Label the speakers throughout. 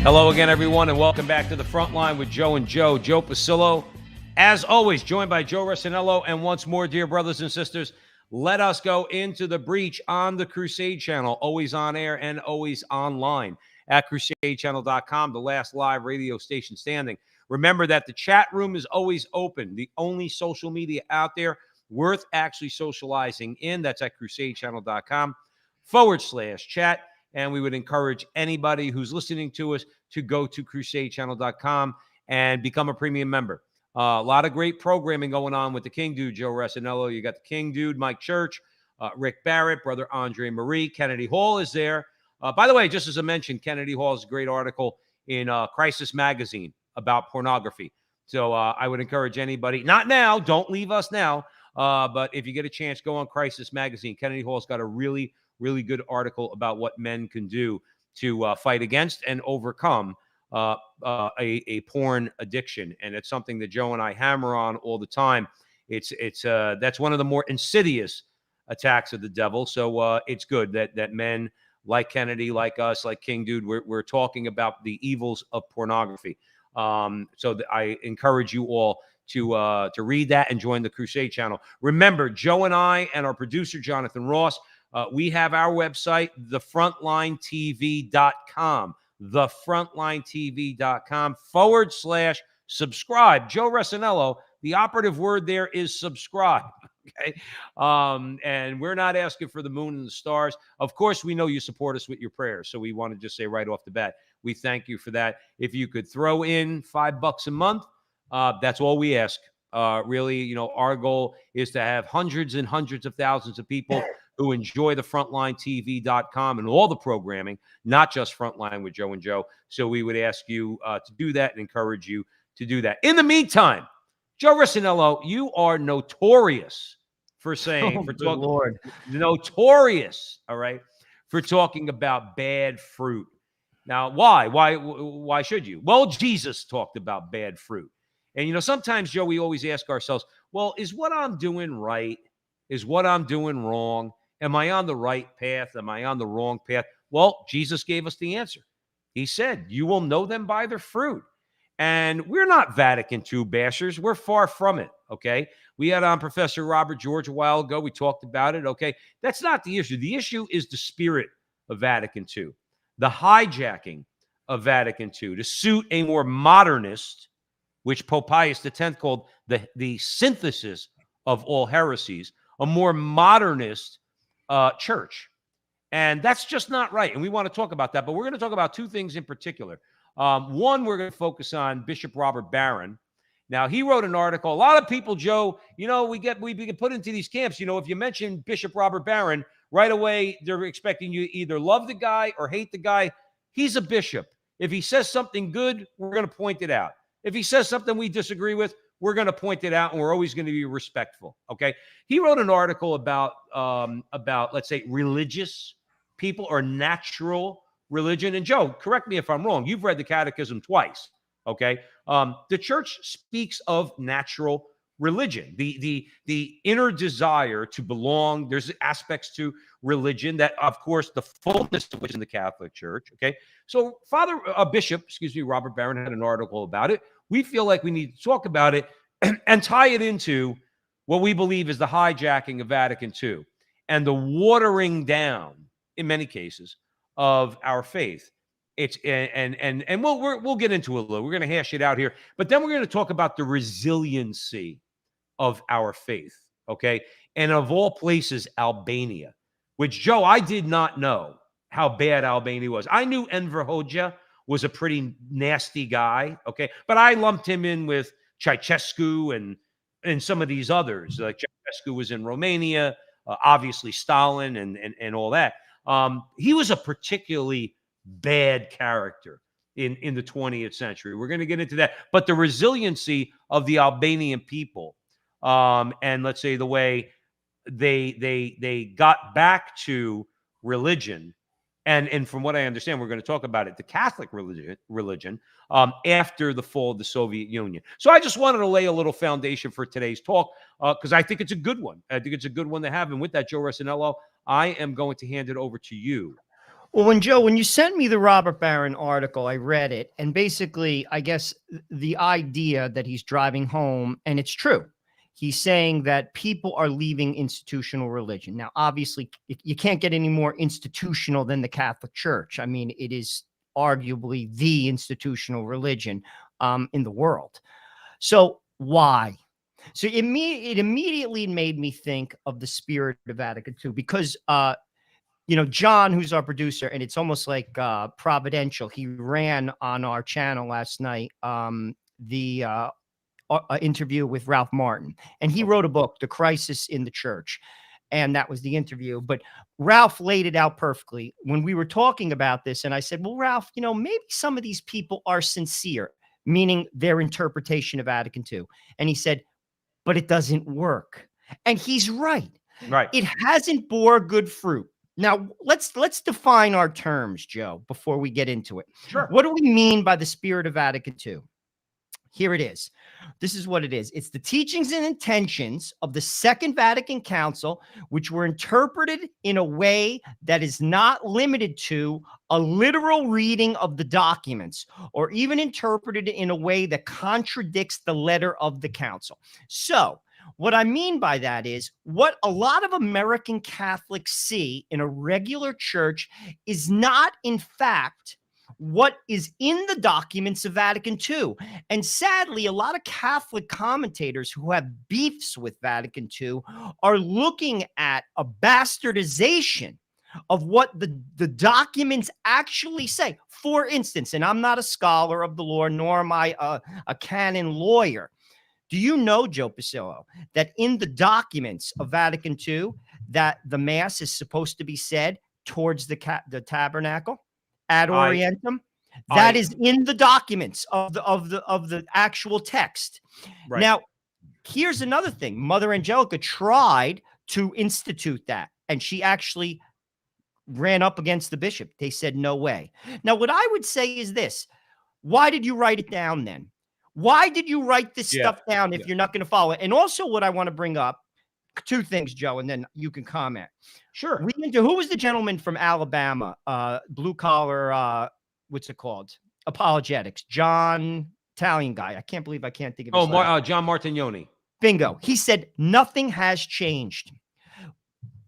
Speaker 1: Hello again, everyone, and welcome back to the Frontline with Joe and Joe. Joe Pasillo, as always, joined by Joe Rossinello. And once more, dear brothers and sisters, let us go into the breach on the Crusade channel, always on air and always online at crusadechannel.com, the last live radio station standing. Remember that the chat room is always open, the only social media out there worth actually socializing in. That's at crusadechannel.com/chat. And we would encourage anybody who's listening to us to go to crusadechannel.com and become a premium member. A lot of great programming going on with the King Dude, Joe Rossinello. You got the King Dude, Mike Church, Rick Barrett, Brother Andre Marie. Kennedy Hall is there. By the way, just as I mentioned, Kennedy Hall is a great article in Crisis Magazine about pornography. So I would encourage anybody, not now, don't leave us now, but if you get a chance, go on Crisis Magazine. Kennedy Hall's got a really good article about what men can do to fight against and overcome a porn addiction. And it's something that Joe and I hammer on all the time. That's one of the more insidious attacks of the devil. So it's good that men like Kennedy, like us, like King Dude, we're talking about the evils of pornography. I encourage you all to read that and join the Crusade channel. Remember, Joe and I and our producer, Jonathan Ross, we have our website, thefrontlinetv.com, thefrontlinetv.com/subscribe. Joe Rossinello, the operative word there is subscribe. Okay. And we're not asking for the moon and the stars. Of course, we know you support us with your prayers. So we want to just say right off the bat, we thank you for that. If you could throw in $5 a month, that's all we ask. Really, our goal is to have hundreds and hundreds of thousands of people who enjoy the FrontlineTV.com and all the programming, not just Frontline with Joe and Joe. So we would ask you to do that and encourage you to do that. In the meantime, Joe Rossinello, you are notorious for saying, notorious, all right, for talking about bad fruit. Now, why? Why should you? Well, Jesus talked about bad fruit. And, sometimes, Joe, we always ask ourselves, well, is what I'm doing right? Is what I'm doing wrong? Am I on the right path? Am I on the wrong path? Well, Jesus gave us the answer. He said, you will know them by their fruit. And we're not Vatican II bashers. We're far from it, okay? We had on Professor Robert George a while ago. We talked about it, okay? That's not the issue. The issue is the spirit of Vatican II, the hijacking of Vatican II to suit a more modernist, which Pope Pius X called the synthesis of all heresies, a more modernist church. And that's just not right. And we want to talk about that. But we're going to talk about two things in particular. One, we're going to focus on Bishop Robert Barron. Now, he wrote an article. A lot of people, Joe, we get put into these camps. If you mention Bishop Robert Barron, right away, they're expecting you to either love the guy or hate the guy. He's a bishop. If he says something good, we're going to point it out. If he says something we disagree with, we're going to point it out, and we're always going to be respectful, okay? He wrote an article about let's say, religious people or natural religion. And, Joe, correct me if I'm wrong. You've read the Catechism twice, okay? The church speaks of natural religion, the inner desire to belong. There's aspects to religion that, of course, the fullness of which in the Catholic Church, okay? So Bishop Robert Barron had an article about it. We feel like we need to talk about it and tie it into what we believe is the hijacking of Vatican II and the watering down, in many cases, of our faith. We'll get into it a little. We're going to hash it out here, but then we're going to talk about the resiliency of our faith, okay? And of all places, Albania, which, Joe, I did not know how bad Albania was. I knew Enver Hoxha was a pretty nasty guy, okay? But I lumped him in with Ceausescu and some of these others. Like Ceausescu was in Romania, obviously Stalin and all that. He was a particularly bad character in the 20th century. We're going to get into that. But the resiliency of the Albanian people, and let's say the way they got back to religion, and from what I understand, we're going to talk about it, the Catholic religion after the fall of the Soviet Union. So I just wanted to lay a little foundation for today's talk because I think it's a good one. I think it's a good one to have. And with that, Joe Rossinello, I am going to hand it over to you.
Speaker 2: Well, when you sent me the Robert Barron article, I read it, and basically, I guess the idea that he's driving home, and it's true. He's saying that people are leaving institutional religion. Now, obviously, you can't get any more institutional than the Catholic Church. I mean, it is arguably the institutional religion in the world. So why? So it immediately made me think of the spirit of Vatican II because John, who's our producer, and it's almost like providential. He ran on our channel last night the interview with Ralph Martin, and he wrote a book, The Crisis in the Church, and that was the interview. But Ralph laid it out perfectly when we were talking about this, and I said, well, Ralph, maybe some of these people are sincere, meaning their interpretation of Vatican II. And he said, but it doesn't work. And he's right.
Speaker 1: Right.
Speaker 2: It hasn't bore good fruit. Now, let's define our terms, Joe, before we get into it.
Speaker 1: Sure.
Speaker 2: What do we mean by the spirit of Vatican II? Here it is. This is what it is. It's the teachings and intentions of the Second Vatican Council, which were interpreted in a way that is not limited to a literal reading of the documents, or even interpreted in a way that contradicts the letter of the council. So, what I mean by that is what a lot of American Catholics see in a regular church is not, in fact, what is in the documents of Vatican II. And sadly, a lot of Catholic commentators who have beefs with Vatican II are looking at a bastardization of what the documents actually say. For instance, and I'm not a scholar of the law, nor am I a canon lawyer. Do you know, Joe Pasillo, that in the documents of Vatican II, that the Mass is supposed to be said towards the tabernacle ad orientem? That is in the documents of the actual text. Right. Now, here's another thing. Mother Angelica tried to institute that, and she actually ran up against the bishop. They said, no way. Now, what I would say is this. Why did you write it down then? Why did you write this stuff down if you're not going to follow it? And also what I want to bring up, two things, Joe, and then you can comment.
Speaker 1: Sure.
Speaker 2: Who was the gentleman from Alabama, blue collar, what's it called? Apologetics. John, Italian guy. I can't believe I can't think of his name.
Speaker 1: John Martignoni.
Speaker 2: Bingo. He said, nothing has changed.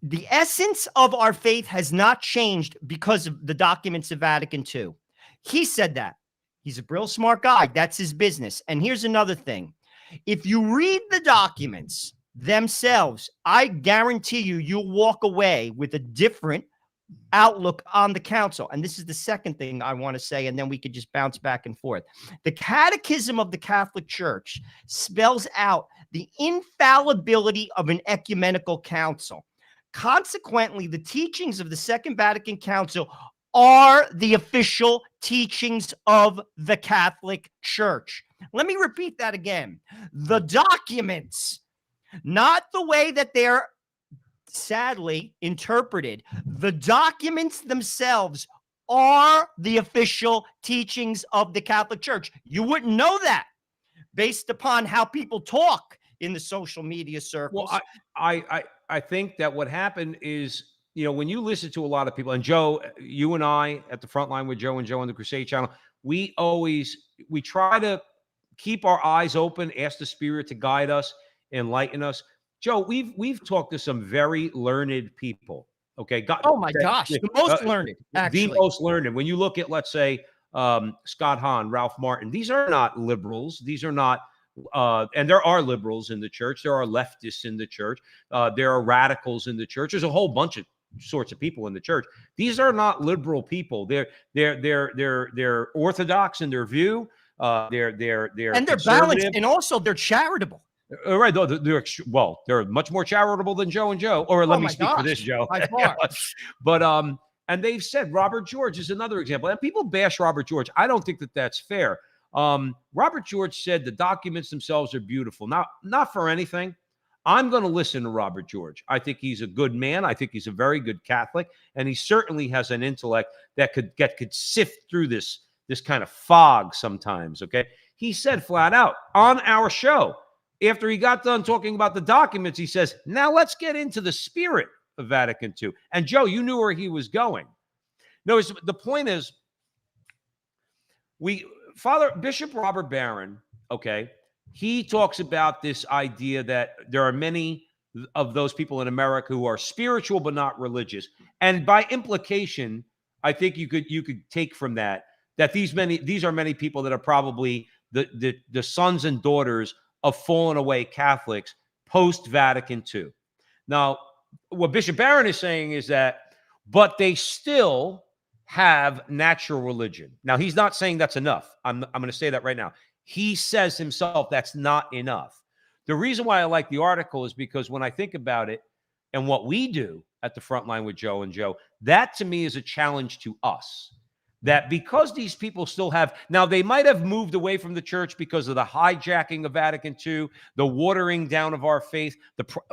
Speaker 2: The essence of our faith has not changed because of the documents of Vatican II. He said that. He's a real smart guy. That's his business. And here's another thing. If you read the documents themselves, I guarantee you'll walk away with a different outlook on the council. And this is the second thing I want to say, and then we could just bounce back and forth. The Catechism of the Catholic Church spells out the infallibility of an ecumenical council. Consequently, the teachings of the Second Vatican Council are the official teachings of the Catholic Church. Let me repeat that again. The documents, not the way that they're sadly interpreted, the documents themselves are the official teachings of the Catholic Church. You wouldn't know that based upon how people talk in the social media circles.
Speaker 1: Well, I think that what happened is, when you listen to a lot of people, and Joe, you and I at the Frontline with Joe and Joe on the Crusade channel, we try to keep our eyes open, ask the Spirit to guide us, enlighten us. Joe, we've talked to some very learned people. Okay.
Speaker 2: Oh my gosh, the most learned, actually.
Speaker 1: The most learned. When you look at, let's say, Scott Hahn, Ralph Martin, these are not liberals. These are not, and there are liberals in the church. There are leftists in the church. There are radicals in the church. There's a whole bunch of sorts of people in the church. These are not liberal people. They're orthodox in their view. They're
Speaker 2: balanced, and also they're charitable.
Speaker 1: Right. They're much more charitable than Joe and Joe. Or let me speak for this, Joe. But and they've said Robert George is another example. And people bash Robert George. I don't think that that's fair. Robert George said the documents themselves are beautiful. Now, not for anything. I'm going to listen to Robert George. I think he's a good man. I think he's a very good Catholic, and he certainly has an intellect that could sift through this kind of fog sometimes. Okay, he said flat out on our show after he got done talking about the documents, he says, "Now let's get into the spirit of Vatican II." And Joe, you knew where he was going. No, the point is, Bishop Robert Barron, okay, he talks about this idea that there are many of those people in America who are spiritual but not religious. And by implication, I think you could take from that these are many people that are probably the sons and daughters of fallen away Catholics post Vatican II. Now, what Bishop Barron is saying is that, but they still have natural religion. Now, he's not saying that's enough. I'm going to say that right now. He says himself that's not enough. The reason why I like the article is because when I think about it and what we do at the Frontline with Joe and Joe, that to me is a challenge to us. That because these people still have, now they might have moved away from the church because of the hijacking of Vatican II, the watering down of our faith,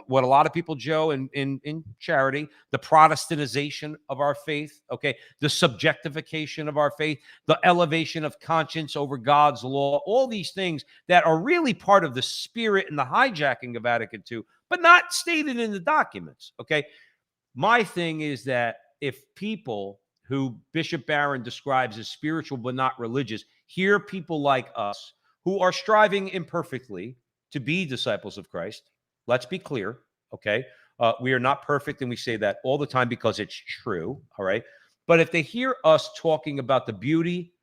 Speaker 1: what a lot of people, Joe, in charity, the Protestantization of our faith, okay, the subjectification of our faith, the elevation of conscience over God's law, all these things that are really part of the spirit and the hijacking of Vatican II, but not stated in the documents, okay? My thing is that if people who Bishop Barron describes as spiritual but not religious, hear people like us who are striving imperfectly to be disciples of Christ. Let's be clear, okay? We are not perfect, and we say that all the time because it's true, all right? But if they hear us talking about the beauty,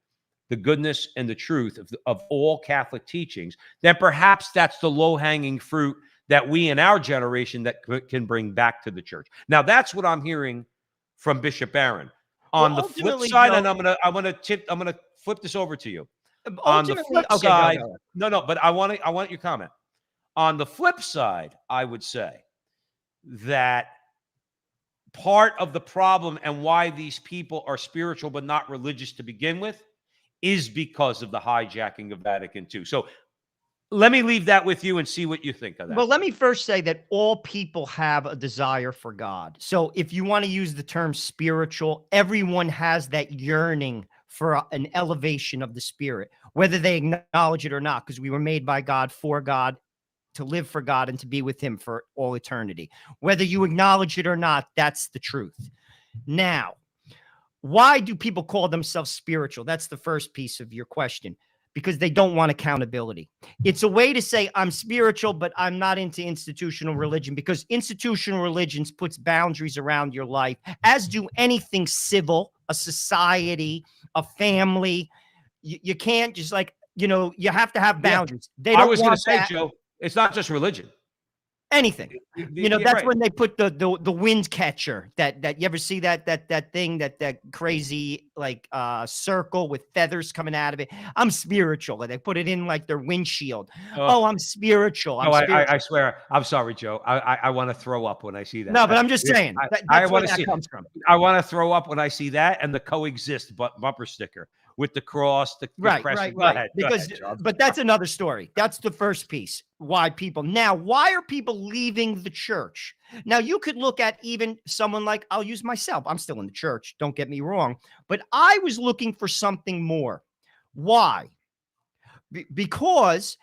Speaker 1: the goodness, and the truth of all Catholic teachings, then perhaps that's the low-hanging fruit that we in our generation that can bring back to the church. Now, that's what I'm hearing from Bishop Barron. On the flip side, Joe, and I'm gonna flip this over to you. On the flip side, no, but I want your comment. On the flip side, I would say that part of the problem and why these people are spiritual but not religious to begin with is because of the hijacking of Vatican II. So let me leave that with you and see what you think of that.
Speaker 2: Well, let me first say that all people have a desire for God. So if you want to use the term spiritual, everyone has that yearning for an elevation of the spirit, whether they acknowledge it or not, because we were made by God, for God, to live for God and to be with him for all eternity. Whether you acknowledge it or not, that's the truth. Now, why do people call themselves spiritual? That's the first piece of your question. Because they don't want accountability. It's a way to say I'm spiritual, but I'm not into institutional religion, because institutional religions puts boundaries around your life, as do anything civil, a society, a family. You can't just you have to have boundaries.
Speaker 1: Yeah. I was going to say, Joe, it's not just religion.
Speaker 2: Anything, that's right. When they put the wind catcher that you ever see that thing, that crazy circle with feathers coming out of it. I'm spiritual. And they put it in like their windshield. Oh, I'm spiritual.
Speaker 1: I swear. I'm sorry, Joe. I want to throw up when I see that.
Speaker 2: No, but I'm just saying. That's where that comes from.
Speaker 1: I want to throw up when I see that and the coexist bumper sticker with the cross, the
Speaker 2: right.
Speaker 1: Because,
Speaker 2: but that's another story. That's the first piece. Why are people leaving the church? Now, you could look at even someone like, I'll use myself. I'm still in the church. Don't get me wrong. But I was looking for something more. Why? Because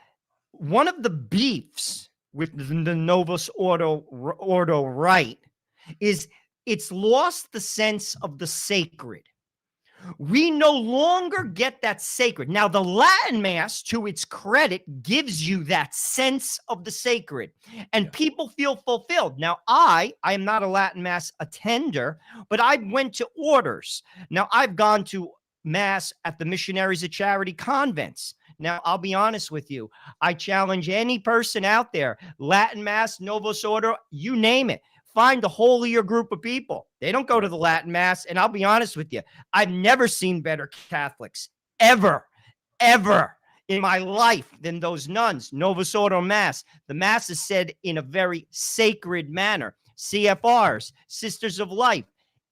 Speaker 2: one of the beefs with the Novus Ordo Rite is it's lost the sense of the sacred. We no longer get that sacred. Now, the Latin Mass, to its credit, gives you that sense of the sacred, and people feel fulfilled. Now, I am not a Latin Mass attender, but I went to orders. Now, I've gone to Mass at the Missionaries of Charity convents. Now, I'll be honest with you. I challenge any person out there, Latin Mass, Novus Ordo, you name it. Find a holier group of people. They don't go to the Latin Mass. And I'll be honest with you, I've never seen better Catholics ever in my life than those nuns. Novus Ordo Mass. The Mass is said in a very sacred manner. CFRs, Sisters of Life,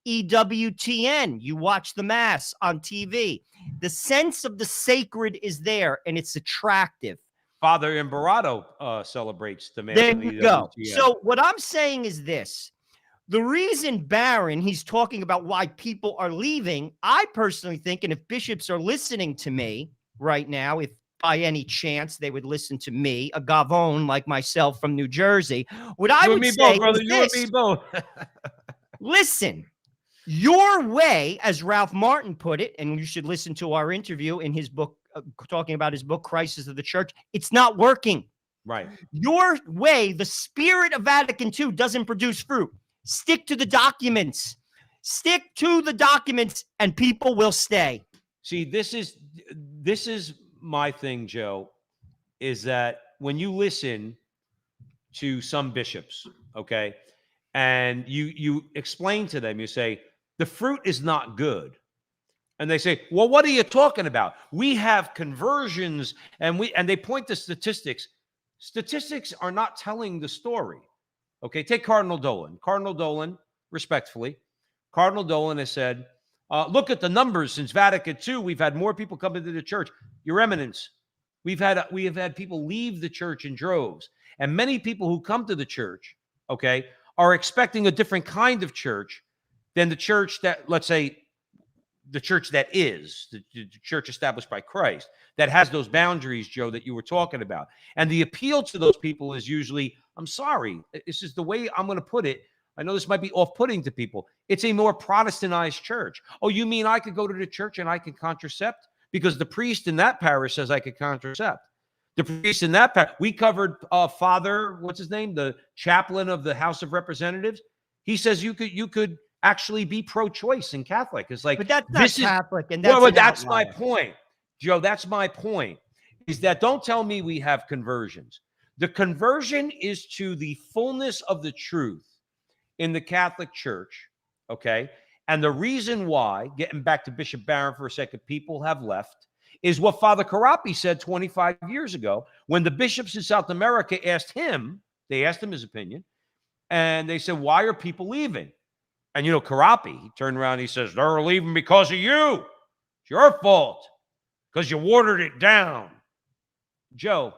Speaker 2: EWTN. You watch the Mass on TV. The sense of the sacred is there, and it's attractive.
Speaker 1: Father Imperato celebrates the Mass.
Speaker 2: There you go. So what I'm saying is this. The reason Barron, he's talking about why people are leaving, I personally think, and if bishops are listening to me right now, if by any chance they would listen to me, a Gavone like myself from New Jersey, what I would say is this.
Speaker 1: You and me both.
Speaker 2: Listen, Your way, as Ralph Martin put it, and you should listen to our interview in his book, talking about his book, Crisis of the Church, it's not working.
Speaker 1: Right.
Speaker 2: Your way, the spirit of Vatican II doesn't produce fruit. Stick to the documents. Stick to the documents and people will stay.
Speaker 1: See, this is my thing, Joe, is that when you listen to some bishops, okay, and you explain to them, you say, the fruit is not good. And they say, well, what are you talking about? We have conversions, and they point to statistics. Statistics are not telling the story. Okay, take Cardinal Dolan. Cardinal Dolan, respectfully, Cardinal Dolan has said, look at the numbers since Vatican II. We've had more people come into the church. Your Eminence, we have had people leave the church in droves. And many people who come to the church, okay, are expecting a different kind of church than the church that, let's say, the church that is, the church established by Christ, that has those boundaries, Joe, that you were talking about. And the appeal to those people is usually, I'm sorry, this is the way I'm going to put it. I know this might be off-putting to people. It's a more Protestantized church. Oh, you mean I could go to the church and I can contracept? Because the priest in that parish says I could contracept. The priest in that parish, we covered Father, what's his name? The chaplain of the House of Representatives. He says you could actually be pro-choice and Catholic. It's like,
Speaker 2: but that's not Catholic, and
Speaker 1: that's my point, Joe. That's my point. Is that don't tell me we have conversions. The conversion is to the fullness of the truth in the Catholic Church, okay? And the reason why, getting back to Bishop Barron for a second, people have left, is what Father Carapi said 25 years ago when the bishops in South America asked him his opinion, and they said, why are people leaving? And, you know, Carapi, he turned around and he says, they're leaving because of you. It's your fault because you watered it down. Joe,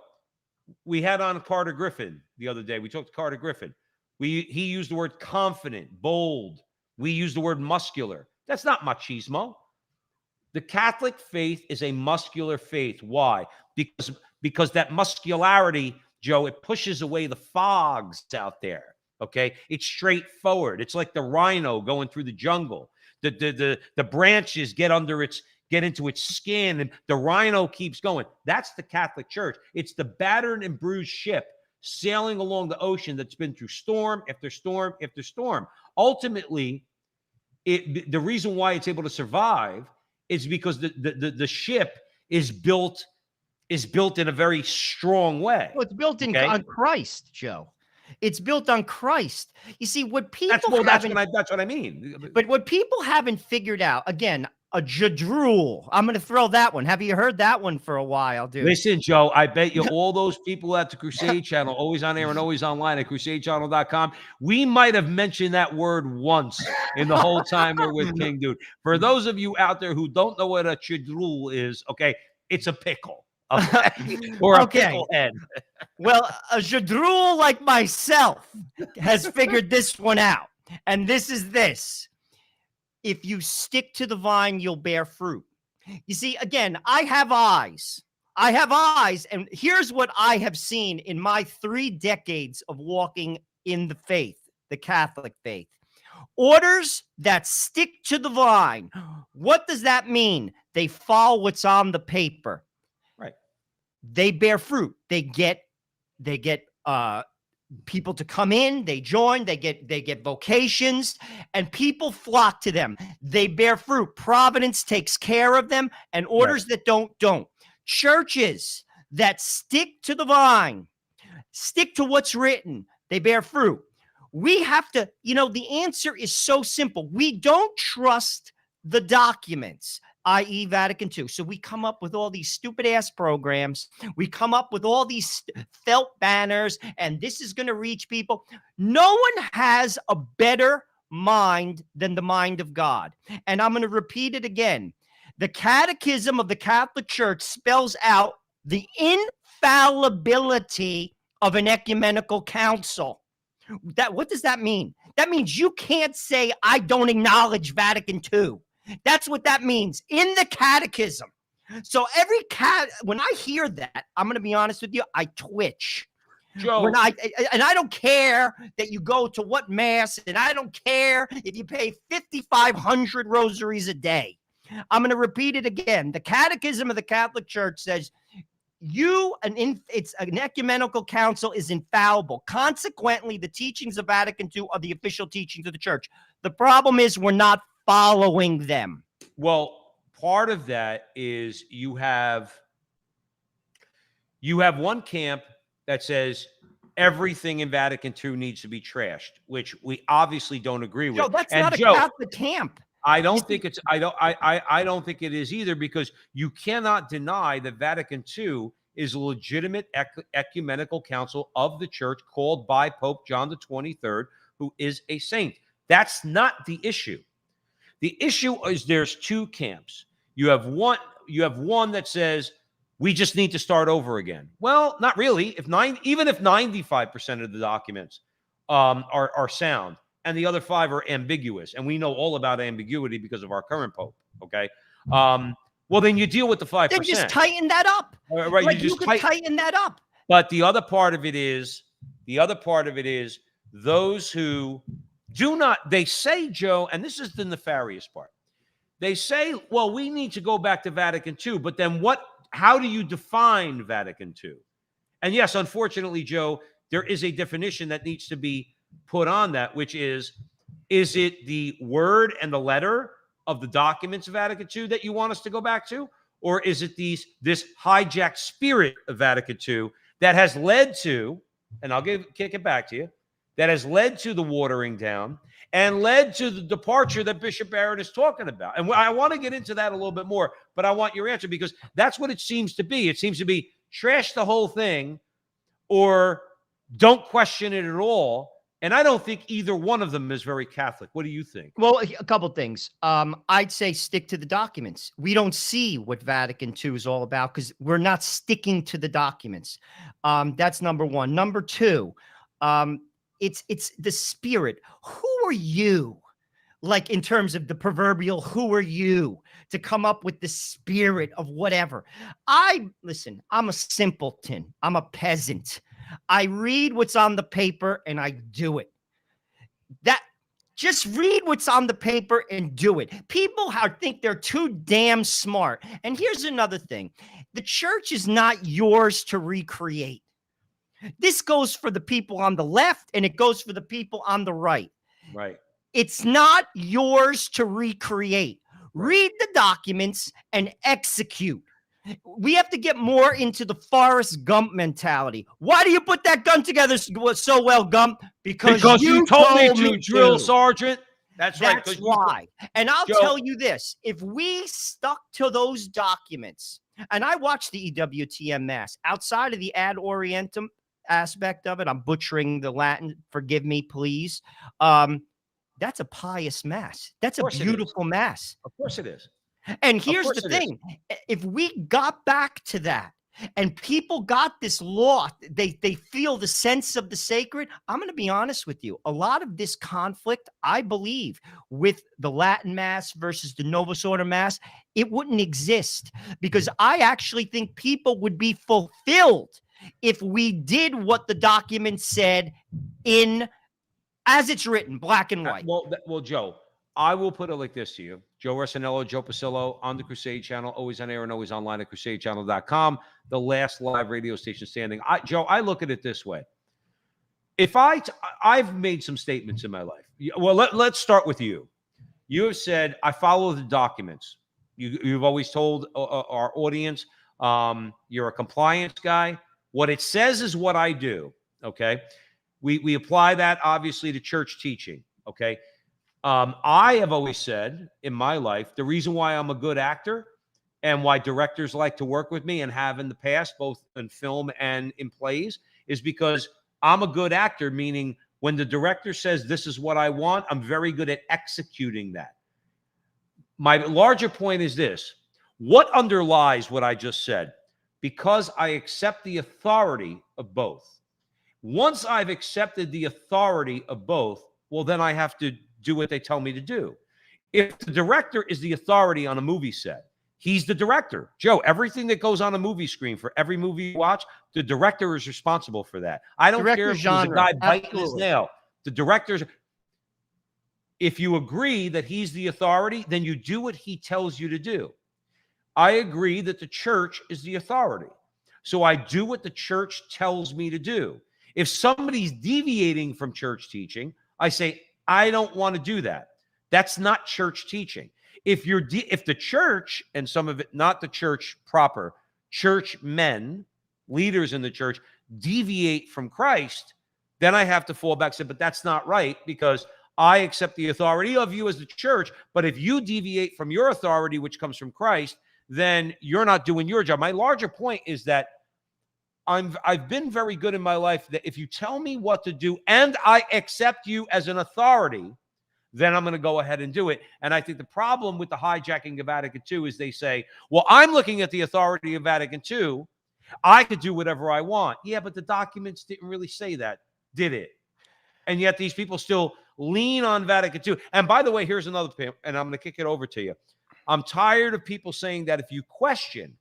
Speaker 1: we had on Carter Griffin the other day. We talked to Carter Griffin. He used the word confident, bold. We use the word muscular. That's not machismo. The Catholic faith is a muscular faith. Why? Because that muscularity, Joe, it pushes away the fogs out there. Okay, it's straightforward. It's like the rhino going through the jungle. The branches get into its skin, and the rhino keeps going. That's the Catholic Church. It's the battered and bruised ship sailing along the ocean that's been through storm after storm after storm. Ultimately, the reason why it's able to survive is because the ship is built in a very strong way.
Speaker 2: Well, it's built on Christ, Joe. It's built on Christ. You see, what people
Speaker 1: that's what I mean.
Speaker 2: But what people haven't figured out, again, a jadrule. I'm going to throw that one. Have you heard that one for a while, dude?
Speaker 1: Listen, Joe, I bet you all those people at the Crusade Channel, always on air and always online at crusadechannel.com, we might have mentioned that word once in the whole time we're with King Dude. For those of you out there who don't know what a jadrule is, okay, it's a pickle. Okay. Or a pickle head.
Speaker 2: Well, a jadrule like myself has figured this one out. And this is this. If you stick to the vine, you'll bear fruit. You see, again, I have eyes. And here's what I have seen in my 3 decades of walking in the faith, the Catholic faith. Orders that stick to the vine. What does that mean? They follow what's on the paper.
Speaker 1: Right.
Speaker 2: They bear fruit. They get people to come in, they join, they get vocations, and people flock to them. They bear fruit. Providence takes care of them, and orders that don't. Churches that stick to the vine, stick to what's written, they bear fruit. We have to, the answer is so simple. We don't trust the documents, i.e. Vatican II. So we come up with all these stupid ass programs. We come up with all these felt banners, and this is going to reach people. No one has a better mind than the mind of God. And I'm going to repeat it again. The Catechism of the Catholic Church spells out the infallibility of an ecumenical council. What does that mean? That means you can't say, I don't acknowledge Vatican II. That's what that means in the catechism. So when I hear that, I'm going to be honest with you, I twitch.
Speaker 1: Joe,
Speaker 2: And I don't care that you go to what mass, and I don't care if you pay 5,500 rosaries a day. I'm going to repeat it again. The Catechism of the Catholic Church says it's an ecumenical council is infallible. Consequently, the teachings of Vatican II are the official teachings of the church. The problem is we're not following them.
Speaker 1: well, part of that is you have one camp that says everything in Vatican II needs to be trashed, which we obviously don't agree with.
Speaker 2: Joe, that's
Speaker 1: and
Speaker 2: not
Speaker 1: Joe,
Speaker 2: a Catholic camp.
Speaker 1: I don't think it's I don't think it is either, because you cannot deny that Vatican II is a legitimate ecumenical council of the church called by Pope John the 23rd, who is a saint. That's not the issue. The issue is there's two camps. You have one that says we just need to start over again. Well, not really. Even if 95% of the documents are sound, and the other 5 are ambiguous, and we know all about ambiguity because of our current pope. Okay, well then you deal with the 5%.
Speaker 2: Then just tighten that up.
Speaker 1: Right,
Speaker 2: like you could tighten that up.
Speaker 1: But the other part of it is those who do not. They say, Joe, and this is the nefarious part. They say, well, we need to go back to Vatican II, but then what? How do you define Vatican II? And yes, unfortunately, Joe, there is a definition that needs to be put on that, which is it the word and the letter of the documents of Vatican II that you want us to go back to? Or is it this hijacked spirit of Vatican II that has led to, and I'll kick it back to you, that has led to the watering down and led to the departure that Bishop Barrett is talking about? And I want to get into that a little bit more, but I want your answer, because that's what it seems to be. It seems to be trash the whole thing or don't question it at all. And I don't think either one of them is very Catholic. What do you think?
Speaker 2: Well, a couple things. I'd say stick to the documents. We don't see what Vatican II is all about because we're not sticking to the documents. That's number one. Number two, it's the spirit. Who are you? Like in terms of the proverbial, who are you to come up with the spirit of whatever? Listen, I'm a simpleton. I'm a peasant. I read what's on the paper and I do it. Just read what's on the paper and do it. People think they're too damn smart. And here's another thing. The church is not yours to recreate. This goes for the people on the left and it goes for the people on the right.
Speaker 1: Right.
Speaker 2: It's not yours to recreate. Read the documents and execute. We have to get more into the Forrest Gump mentality. Why do you put that gun together so well, Gump? Because you told me to, drill sergeant.
Speaker 1: That's right.
Speaker 2: That's why. And I'll tell you this. If we stuck to those documents, and I watched the EWTN Mass, outside of the ad orientem aspect of it, I'm butchering the Latin, forgive me, please. That's a pious Mass. That's a beautiful Mass.
Speaker 1: Of course it is.
Speaker 2: And here's the thing. If we got back to that and people got this law, they feel the sense of the sacred. I'm going to be honest with you. A lot of this conflict, I believe, with the Latin Mass versus the Novus Ordo Mass, it wouldn't exist, because I actually think people would be fulfilled if we did what the document said as it's written, black and white.
Speaker 1: Well, Joe, I will put it like this to you. Joe Rossinello, Joe Pasillo on the Crusade Channel, always on air and always online at crusadechannel.com, the last live radio station standing. Joe, I look at it this way. If I've made some statements in my life. Well, let's start with you. You have said, I follow the documents. You've always told our audience, you're a compliance guy. What it says is what I do, okay? We apply that, obviously, to church teaching, okay? I have always said in my life, the reason why I'm a good actor and why directors like to work with me and have in the past, both in film and in plays, is because I'm a good actor, meaning when the director says this is what I want, I'm very good at executing that. My larger point is this. What underlies what I just said? Because I accept the authority of both. Once I've accepted the authority of both, well, then I have to do what they tell me to do. If the director is the authority on a movie set He's the director. Joe, everything that goes on a movie screen for every movie you watch, the director is responsible for that. I don't
Speaker 2: Director
Speaker 1: care if there's a
Speaker 2: genre.
Speaker 1: guy biting his
Speaker 2: Absolutely.
Speaker 1: nail. The director's, if you agree that he's the authority, then you do what he tells you to do. I agree that the church is the authority. So I do what the church tells me to do. If somebody's deviating from church teaching, I say, I don't want to do that. That's not church teaching. If the church, and some of it, not the church proper, church men, leaders in the church, deviate from Christ, then I have to fall back and say, but that's not right, because I accept the authority of you as the church. But if you deviate from your authority, which comes from Christ, then you're not doing your job. My larger point is that I've been very good in my life that if you tell me what to do and I accept you as an authority, then I'm going to go ahead and do it. And I think the problem with the hijacking of Vatican II is they say, well, I'm looking at the authority of Vatican II. I could do whatever I want. Yeah, but the documents didn't really say that, did it? And yet these people still lean on Vatican II. And by the way, here's another thing, and I'm going to kick it over to you. I'm tired of people saying that if you question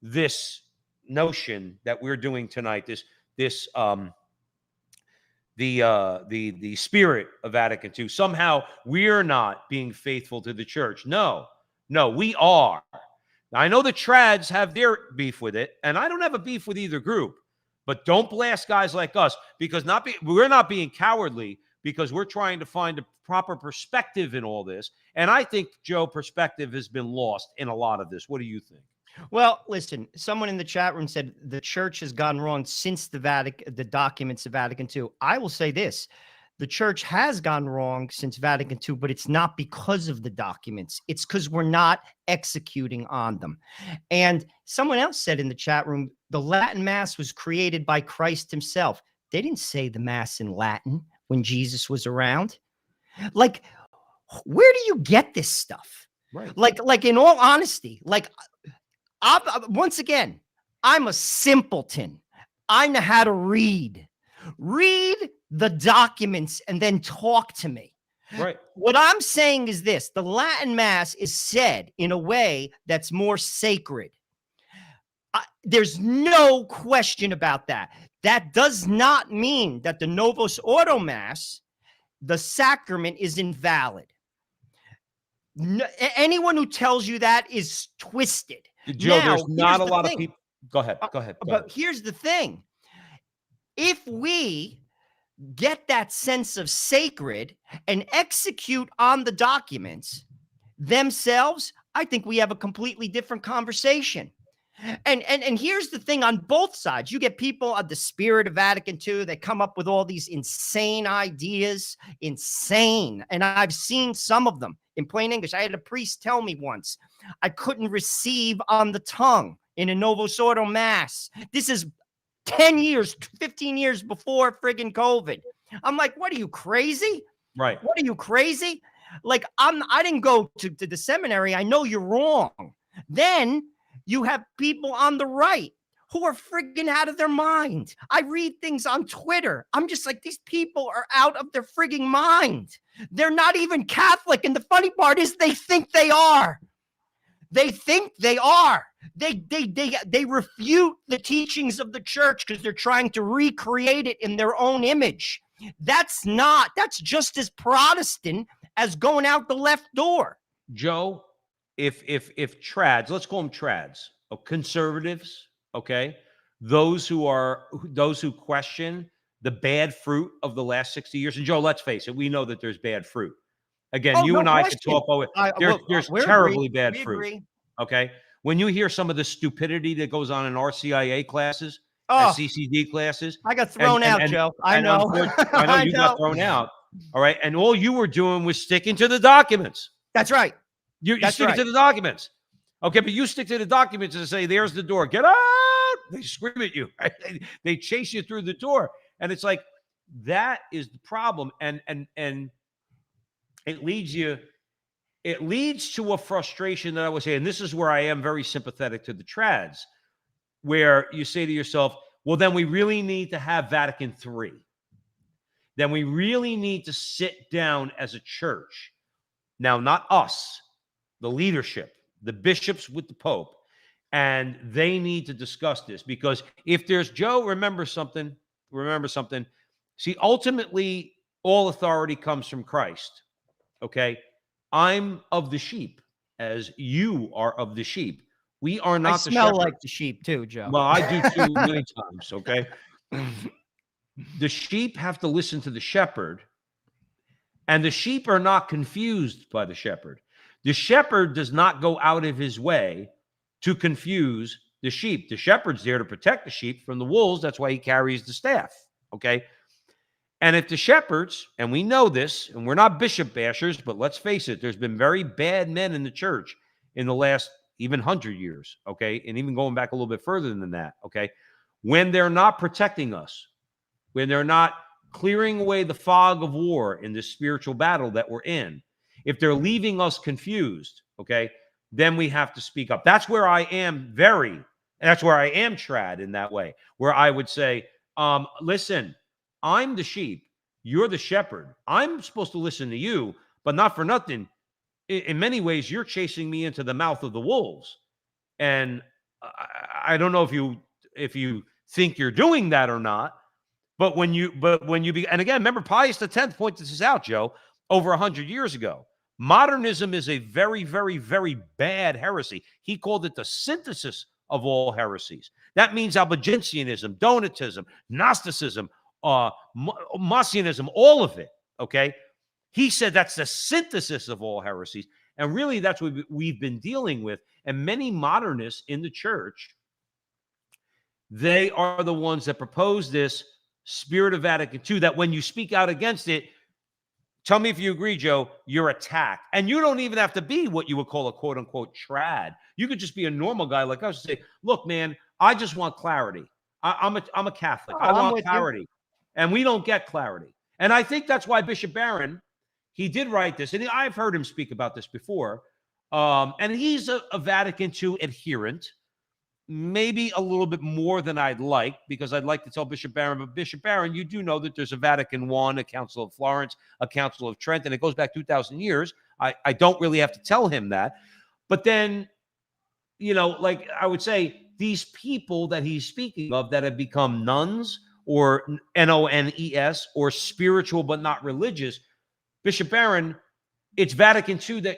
Speaker 1: this notion that we're doing tonight, the spirit of Vatican II, somehow we're not being faithful to the church. No, we are. Now, I know the trads have their beef with it, and I don't have a beef with either group, but don't blast guys like us, because we're not being cowardly, because we're trying to find a proper perspective in all this. And I think, Joe, perspective has been lost in a lot of this. What do you think?
Speaker 2: Well, listen, someone in the chat room said the church has gone wrong since the documents of Vatican II. I will say this. The church has gone wrong since Vatican II, but it's not because of the documents. It's because we're not executing on them. And someone else said in the chat room, the Latin Mass was created by Christ himself. They didn't say the Mass in Latin when Jesus was around. Like, where do you get this stuff?
Speaker 1: Right.
Speaker 2: Like in all honesty, once again, I'm a simpleton. I know how to read. Read the documents and then talk to me.
Speaker 1: Right.
Speaker 2: What I'm saying is this. The Latin Mass is said in a way that's more sacred. There's no question about that. That does not mean that the Novus Ordo Mass, the sacrament, is invalid. No, anyone who tells you that is twisted.
Speaker 1: Joe,
Speaker 2: now,
Speaker 1: there's not a lot of people. Go ahead.
Speaker 2: But here's the thing. If we get that sense of sacred and execute on the documents themselves, I think we have a completely different conversation. And here's the thing on both sides. You get people of the spirit of Vatican II that come up with all these insane ideas, insane. And I've seen some of them in plain English. I had a priest tell me once, I couldn't receive on the tongue in a Novus Ordo Mass. This is 10 years, 15 years before friggin' COVID. I'm like, what are you, crazy?
Speaker 1: Right.
Speaker 2: What are you, crazy? Like, I didn't go to the seminary. I know you're wrong. Then you have people on the right who are friggin' out of their mind. I read things on Twitter. I'm just like, these people are out of their frigging mind. They're not even Catholic. And the funny part is they think they are. They think they are. They refute the teachings of the church because they're trying to recreate it in their own image. That's just as Protestant as going out the left door.
Speaker 1: Joe, if trads, let's call them trads, conservatives, okay, those who question the bad fruit of the last 60 years, and Joe, let's face it, we know that there's bad fruit. Again, you and I could talk over it. There's terribly bad fruit. Okay. When you hear some of the stupidity that goes on in RCIA classes, CCD classes,
Speaker 2: I got thrown out, Joe. I know.
Speaker 1: I know you got thrown out. All right. And all you were doing was sticking to the documents.
Speaker 2: That's right.
Speaker 1: You stick to the documents. Okay. But you stick to the documents and say, there's the door. Get out. They scream at you. Right? They chase you through the door. And it's like, that is the problem. And it leads to a frustration that I would say, and this is where I am very sympathetic to the trads, where you say to yourself, well, then we really need to have Vatican III. Then we really need to sit down as a church. Now, not us, the leadership, the bishops with the Pope, and they need to discuss this, because if there's Joe, remember something. See, ultimately, all authority comes from Christ. Okay. I'm of the sheep as you are of the sheep. We are
Speaker 2: I
Speaker 1: not the
Speaker 2: smell
Speaker 1: shepherd.
Speaker 2: like the sheep too, Joe.
Speaker 1: Well, I do too many times. Okay. The sheep have to listen to the shepherd, and the sheep are not confused by the shepherd. The shepherd does not go out of his way to confuse the sheep. The shepherd's there to protect the sheep from the wolves. That's why he carries the staff. Okay. And if the shepherds, and we know this, and we're not bishop bashers, but let's face it, there's been very bad men in the church in the last even 100 years, okay? And even going back a little bit further than that, okay? When they're not protecting us, when they're not clearing away the fog of war in this spiritual battle that we're in, if they're leaving us confused, okay, then we have to speak up. That's where I am that's where I am trad in that way, where I would say, listen, I'm the sheep. You're the shepherd. I'm supposed to listen to you, but not for nothing. In many ways, you're chasing me into the mouth of the wolves. And I don't know if you think you're doing that or not, but when you and again, remember Pius X pointed this out, Joe, over 100 years ago. Modernism is a very, very, very bad heresy. He called it the synthesis of all heresies. That means Albigensianism, Donatism, Gnosticism, Messianism, all of it, okay? He said that's the synthesis of all heresies. And really, that's what we've been dealing with. And many modernists in the church, they are the ones that propose this spirit of Vatican II, that when you speak out against it, tell me if you agree, Joe, you're attacked. And you don't even have to be what you would call a quote-unquote trad. You could just be a normal guy like us and say, look, man, I just want clarity. I'm a Catholic. I want clarity. And we don't get clarity. And I think that's why Bishop Barron, he did write this. And I've heard him speak about this before. And he's a Vatican II adherent, maybe a little bit more than I'd like, because I'd like to tell Bishop Barron, but Bishop Barron, you do know that there's a Vatican I, a Council of Florence, a Council of Trent, and it goes back 2,000 years. I don't really have to tell him that. But then, like I would say, these people that he's speaking of that have become nuns, or NONES, or spiritual but not religious, Bishop Barron, it's Vatican II that,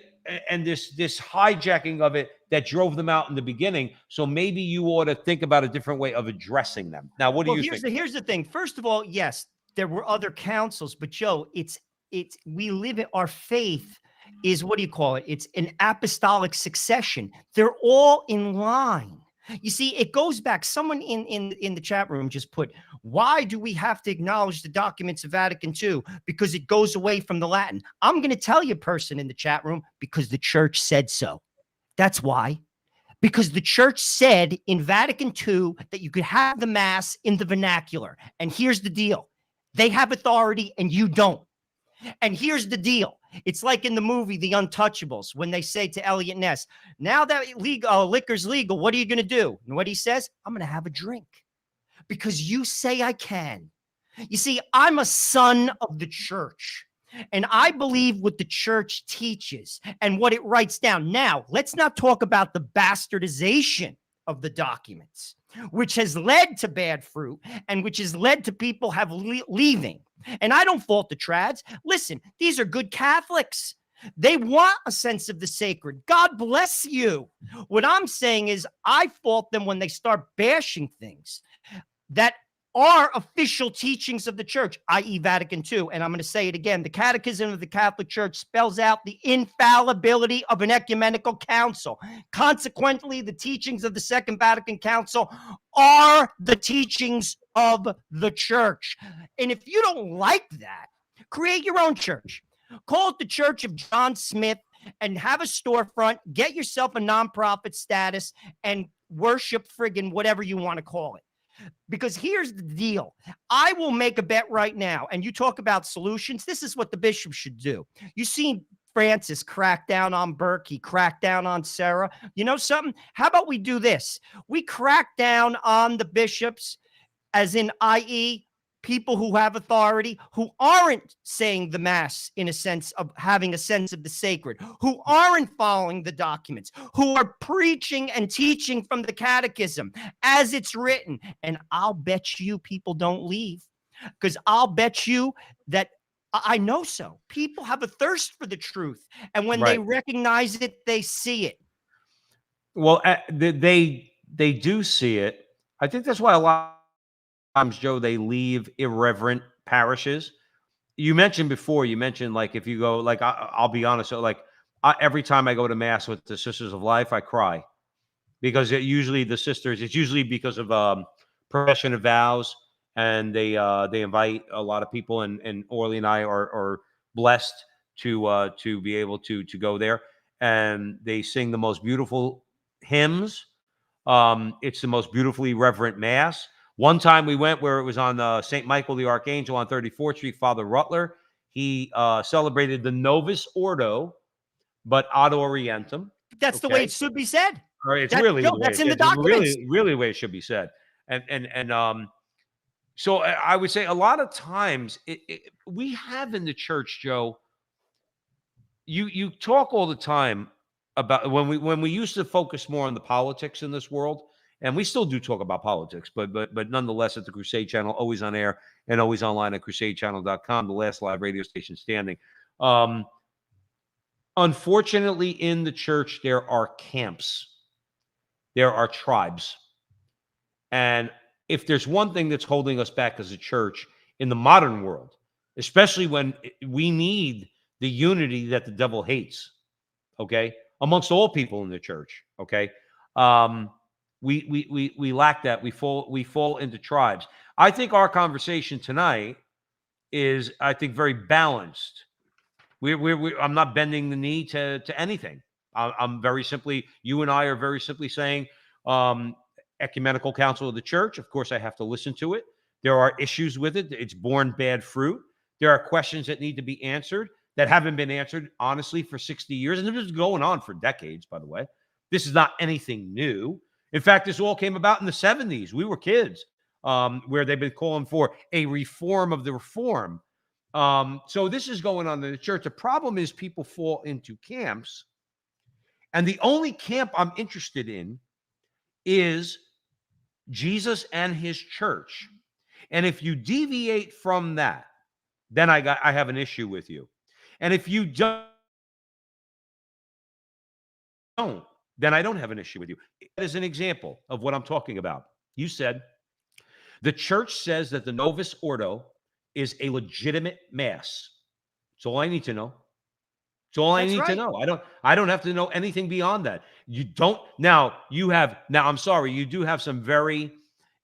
Speaker 1: and this hijacking of it that drove them out in the beginning. So maybe you ought to think about a different way of addressing them. Now, what do you think?
Speaker 2: Here's the thing. First of all, yes, there were other councils, but Joe, we live in our faith is, what do you call it? It's an apostolic succession. They're all in line. You see, it goes back. Someone in the chat room just put, why do we have to acknowledge the documents of Vatican II? Because it goes away from the Latin. I'm going to tell you, person in the chat room, because the church said so. That's why. Because the church said in Vatican II that you could have the mass in the vernacular. And here's the deal. They have authority and you don't. And here's the deal. It's like in the movie The Untouchables, when they say to Elliot Ness, now that liquor's legal, what are you going to do? And what he says, I'm going to have a drink because you say I can. You see, I'm a son of the church, and I believe what the church teaches and what it writes down. Now, let's not talk about the bastardization of the documents, which has led to bad fruit and which has led to people leaving. And I don't fault the trads. Listen, these are good Catholics. They want a sense of the sacred. God bless you. What I'm saying is I fault them when they start bashing things that are official teachings of the church, i.e. Vatican II. And I'm going to say it again. The Catechism of the Catholic Church spells out the infallibility of an ecumenical council. Consequently, the teachings of the Second Vatican Council are the teachings of the church. And if you don't like that, create your own church. Call it the Church of John Smith and have a storefront, get yourself a nonprofit status, and worship friggin' whatever you want to call it. Because here's the deal. I will make a bet right now, and you talk about solutions. This is what the bishop should do. You see Francis crack down on Burke. He cracked down on Sarah. You know something? How about we do this? We crack down on the bishops, as in, i.e., people who have authority, who aren't saying the mass in a sense of having a sense of the sacred, who aren't following the documents, who are preaching and teaching from the catechism as it's written. And I'll bet you people don't leave, because I'll bet you that I know so. People have a thirst for the truth. And when they
Speaker 1: Right.
Speaker 2: recognize it, they see it.
Speaker 1: Well, they do see it. I think that's why a lot of times, Joe, they leave irreverent parishes. You mentioned before, you mentioned like if you go, like I'll be honest, so like every time I go to mass with the Sisters of Life, I cry because usually the sisters, it's usually because of profession of vows, and they invite a lot of people, and Orly and I are blessed to be able to go there, and they sing the most beautiful hymns. It's the most beautifully reverent mass. One time we went where it was on St. Michael the Archangel on 34th Street, Father Rutler. He celebrated the Novus Ordo, but ad orientem.
Speaker 2: That's the way
Speaker 1: Okay.
Speaker 2: it should be said.
Speaker 1: Or it's
Speaker 2: That,
Speaker 1: really the
Speaker 2: Joe,
Speaker 1: way
Speaker 2: that's in the
Speaker 1: it's
Speaker 2: documents.
Speaker 1: really the way it should be said. And so I would say a lot of times we have in the church, Joe. You talk all the time about when we used to focus more on the politics in this world, and we still do talk about politics, but nonetheless at the Crusade Channel, always on air and always online at crusadechannel.com, the last live radio station standing. Um, Unfortunately, in the church there are camps, there are tribes, and if there's one thing that's holding us back as a church in the modern world, especially when we need the unity that the devil hates, okay, amongst all people in the church, okay, um, we lack that. We fall into tribes. I think our conversation tonight is, I think, very balanced. I'm not bending the knee to anything. I'm very simply, you and I are very simply saying, um, ecumenical council of the church. Of course, I have to listen to it. There are issues with it. It's borne bad fruit. There are questions that need to be answered that haven't been answered, honestly, for 60 years. And this is going on for decades, by the way. This is not anything new. In fact, this all came about in the 70s. We were kids, where they've been calling for a reform of the reform. So this is going on in the church. The problem is people fall into camps. And the only camp I'm interested in is Jesus and his church. And if you deviate from that, then I have an issue with you. And if you don't, then I don't have an issue with you. That is an example of what I'm talking about. You said the church says that the Novus Ordo is a legitimate mass. That's all I need to know. That's all I
Speaker 2: That's
Speaker 1: need to
Speaker 2: right.
Speaker 1: know. I don't have to know anything beyond that. You don't now. I'm sorry, you do have some very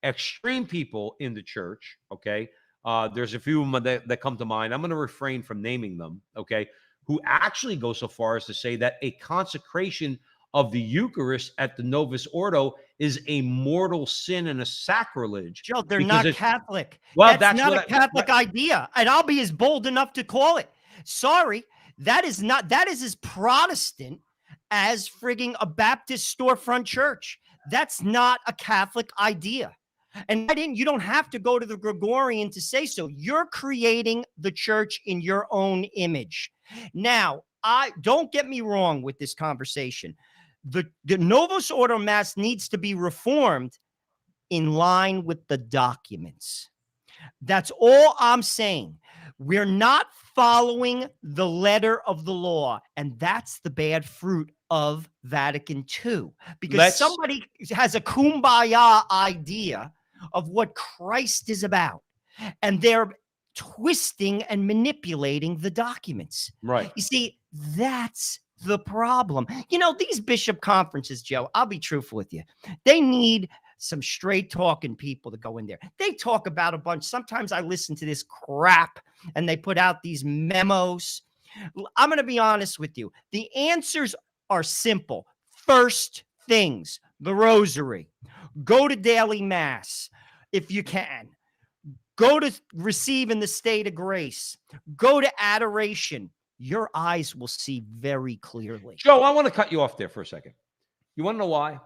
Speaker 1: extreme people in the church. Okay. There's a few of them that come to mind. I'm going to refrain from naming them. Okay. Who actually go so far as to say that a consecration of the Eucharist at the Novus Ordo is a mortal sin and a sacrilege,
Speaker 2: Joe, they're
Speaker 1: because
Speaker 2: not
Speaker 1: it's,
Speaker 2: Catholic.
Speaker 1: well,
Speaker 2: That's
Speaker 1: that's
Speaker 2: not
Speaker 1: what
Speaker 2: a Catholic idea. And I'll be as bold enough to call it. Sorry, that is as Protestant as frigging a Baptist storefront church. That's not a Catholic idea. And you don't have to go to the Gregorian to say so. You're creating the church in your own image. Now, don't get me wrong with this conversation. The Novus Ordo Mass needs to be reformed in line with the documents. That's all I'm saying. We're not following the letter of the law, and that's the bad fruit of Vatican II. Because somebody has a kumbaya idea of what Christ is about, and they're twisting and manipulating the documents.
Speaker 1: right.
Speaker 2: You see, that's the problem. You know, these bishop conferences, Joe, I'll be truthful with you. They need some straight talking people to go in there. They talk about a bunch. Sometimes I listen to this crap and they put out these memos. I'm going to be honest with you. The answers are simple. First things, the rosary. Go to daily mass if you can. Go to receive in the state of grace. Go to adoration. Your eyes will see very clearly.
Speaker 1: Joe, I want to cut you off there for a second. You want to know why?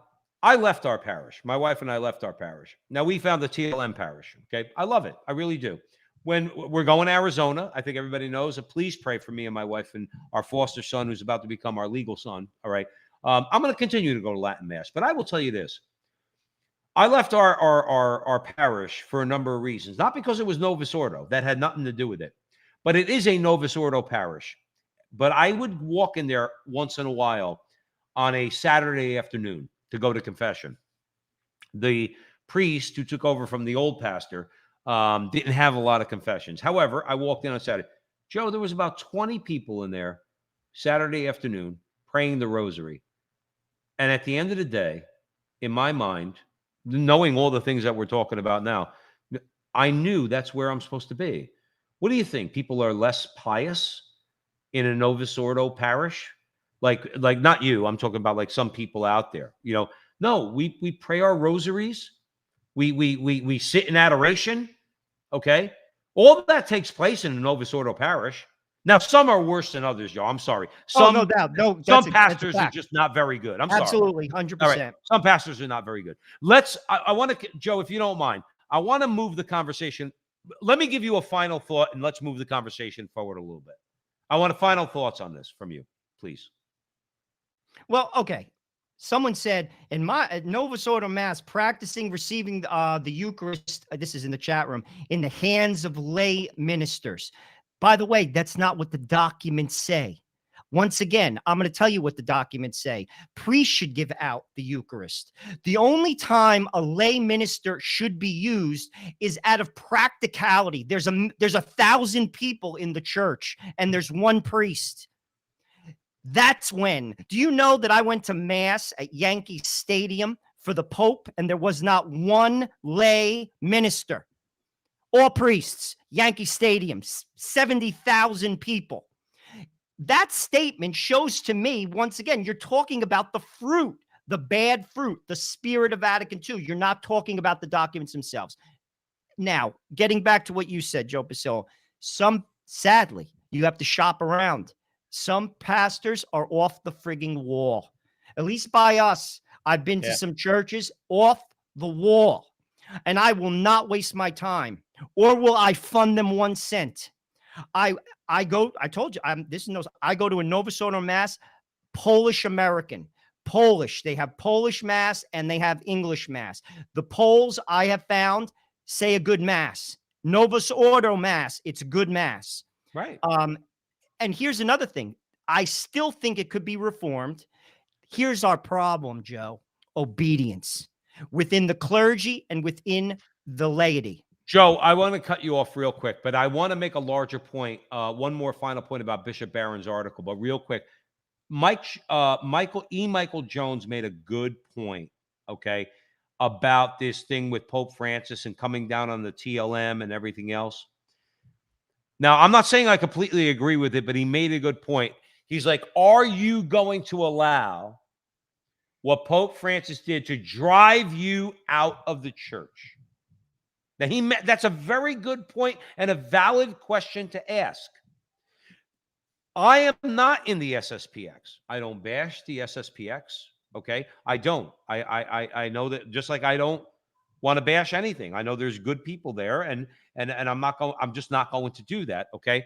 Speaker 1: I left our parish. My wife and I left our parish. Now we found the TLM parish. Okay. I love it. I really do. When we're going to Arizona, I think everybody knows, please pray for me and my wife and our foster son, who's about to become our legal son. All right. I'm going to continue to go to Latin Mass, but I will tell you this. I left our parish for a number of reasons, not because it was Novus Ordo. That had nothing to do with it, but it is a Novus Ordo parish. But I would walk in there once in a while on a Saturday afternoon to go to confession. The priest who took over from the old pastor didn't have a lot of confessions. However, I walked in on Saturday. Joe, there was about 20 people in there Saturday afternoon praying the rosary. And at the end of the day, in my mind, knowing all the things that we're talking about now, I knew that's where I'm supposed to be. What do you think? People are less pious in a Novus Ordo parish? Like not you. I'm talking about like some people out there. No, we pray our rosaries. We sit in adoration. Okay, all of that takes place in a Novus Ordo parish. Now, some are worse than others, Joe. I'm sorry.
Speaker 2: No doubt. No,
Speaker 1: some pastors are just not very good. I'm sorry.
Speaker 2: Absolutely, 100%.
Speaker 1: All right. Some pastors are not very good. I want to, Joe, if you don't mind, I want to move the conversation. Let me give you a final thought, and let's move the conversation forward a little bit. I want final thoughts on this from you, please.
Speaker 2: Well, okay. Someone said in my Novus Ordo Mass, practicing receiving the Eucharist, this is in the chat room, in the hands of lay ministers. By the way, that's not what the documents say. Once again, I'm going to tell you what the documents say. Priests should give out the Eucharist. The only time a lay minister should be used is out of practicality. There's 1,000 people in the church and there's one priest. That's when. Do you know that I went to Mass at Yankee Stadium for the Pope and there was not one lay minister? All priests, Yankee Stadium, 70,000 people. That statement shows to me, once again, you're talking about the fruit, the bad fruit, the spirit of Vatican II. You're not talking about the documents themselves. Now, getting back to what you said, Joe Pasillo, sadly, you have to shop around. Some pastors are off the frigging wall, at least by us. I've been to some churches off the wall, and I will not waste my time, or will I fund them 1 cent. I told you, I go to a Novus Ordo Mass, Polish American. Polish. They have Polish Mass and they have English Mass. The Poles, I have found, say a good Mass. Novus Ordo Mass, it's a good Mass.
Speaker 1: Right.
Speaker 2: And here's another thing. I still think it could be reformed. Here's our problem, Joe. Obedience within the clergy and within the laity.
Speaker 1: Joe, I want to cut you off real quick, but I want to make a larger point. One more final point about Bishop Barron's article, but real quick. Michael Jones made a good point, okay, about this thing with Pope Francis and coming down on the TLM and everything else. Now, I'm not saying I completely agree with it, but he made a good point. He's like, are you going to allow what Pope Francis did to drive you out of the church? Now, that's a very good point and a valid question to ask. I am not in the SSPX. I don't bash the SSPX. Okay, I don't. I know that, just like I don't want to bash anything. I know there's good people there, and I'm just not going to do that. Okay,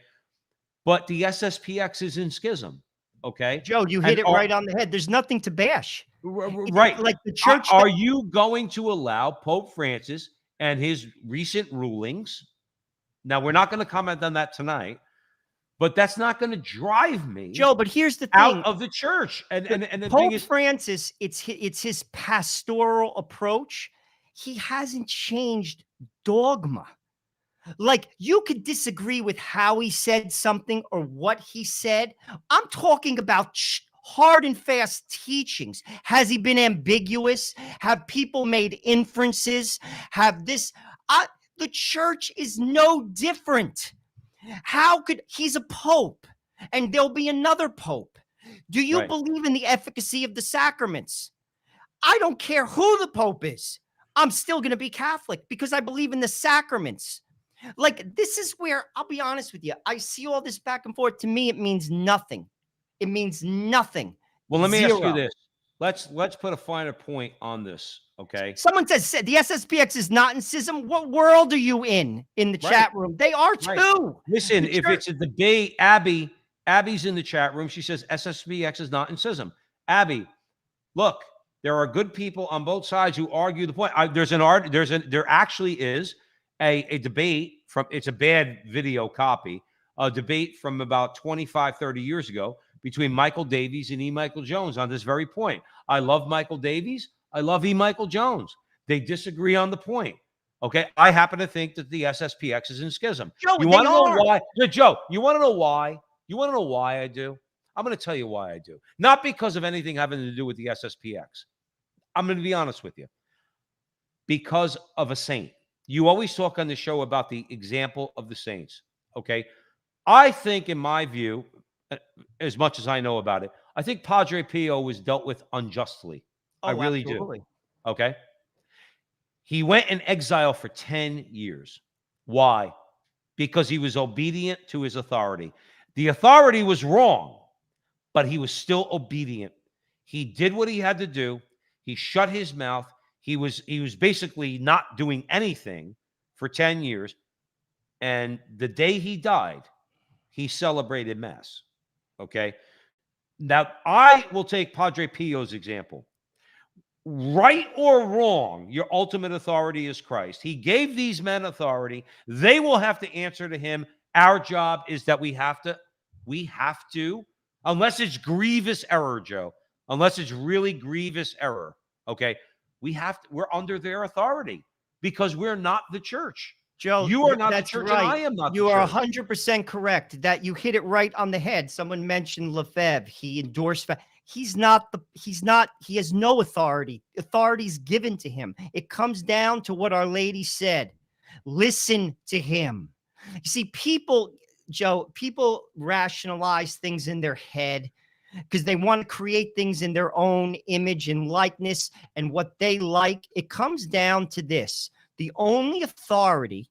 Speaker 1: but the SSPX is in schism. Okay,
Speaker 2: Joe, you hit it right on the head. There's nothing to bash.
Speaker 1: Right,
Speaker 2: like the church.
Speaker 1: Are you going to allow Pope Francis and his recent rulings? Now, we're not going to comment on that tonight. But that's not going to drive me,
Speaker 2: Joe. But here's the thing:
Speaker 1: out of the church. And the
Speaker 2: Pope
Speaker 1: thing is,
Speaker 2: Francis, it's his pastoral approach. He hasn't changed dogma. Like, you could disagree with how he said something or what he said. I'm talking about hard and fast teachings. Has he been ambiguous? Have people made inferences? Have this? The church is no different. How could he's a pope and there'll be another pope? Do you believe in the efficacy of the sacraments? I don't care who the pope is. I'm still going to be Catholic because I believe in the sacraments. Like, this is where, I'll be honest with you, I see all this back and forth. To me, it means nothing. It means nothing.
Speaker 1: Well, let me ask you this. let's put a finer point on this, okay?
Speaker 2: Someone says the SSPX is not in schism. What world are you in the
Speaker 1: Right,
Speaker 2: chat room? They are
Speaker 1: right.
Speaker 2: too.
Speaker 1: Listen,
Speaker 2: The
Speaker 1: if
Speaker 2: church,
Speaker 1: it's a debate, Abby's in the chat room. She says SSPX is not in schism. Abby, look, there are good people on both sides who argue the point. There actually is a debate from, it's a bad video copy, a debate from about 25, 30 years ago between Michael Davies and E. Michael Jones on this very point. I love Michael Davies. I love E. Michael Jones. They disagree on the point. Okay. I happen to think that the SSPX is in schism.
Speaker 2: Joe,
Speaker 1: You
Speaker 2: they
Speaker 1: want to know
Speaker 2: are.
Speaker 1: why? Joe, you want to know why? You want to know why I do? I'm going to tell you why I do. Not because of anything having to do with the SSPX. I'm going to be honest with you. Because of a saint. You always talk on the show about the example of the saints. Okay. I think, in my view, as much as I know about it, I think Padre Pio was dealt with unjustly. I
Speaker 2: Oh,
Speaker 1: really
Speaker 2: absolutely.
Speaker 1: do. Okay. He went in exile for 10 years. Why? Because he was obedient to his authority. The authority was wrong, but he was still obedient. He did what he had to do. He shut his mouth. He was basically not doing anything for 10 years. And the day he died, he celebrated mass. Okay. Now, I will take Padre Pio's example. Right or wrong, your ultimate authority is Christ. He gave these men authority. They will have to answer to him. Our job is that we have to, unless it's grievous error, Joe, unless it's really grievous error, okay, we're under their authority because we're not the church.
Speaker 2: Joe,
Speaker 1: You are not the
Speaker 2: that's
Speaker 1: church,
Speaker 2: right.
Speaker 1: and I am not
Speaker 2: You
Speaker 1: the
Speaker 2: are
Speaker 1: church.
Speaker 2: 100% correct. That you hit it right on the head. Someone mentioned Lefebvre. He endorsed. He has no authority. Authority is given to him. It comes down to what Our Lady said. Listen to him. You see, people rationalize things in their head because they want to create things in their own image and likeness and what they like. It comes down to this. The only authority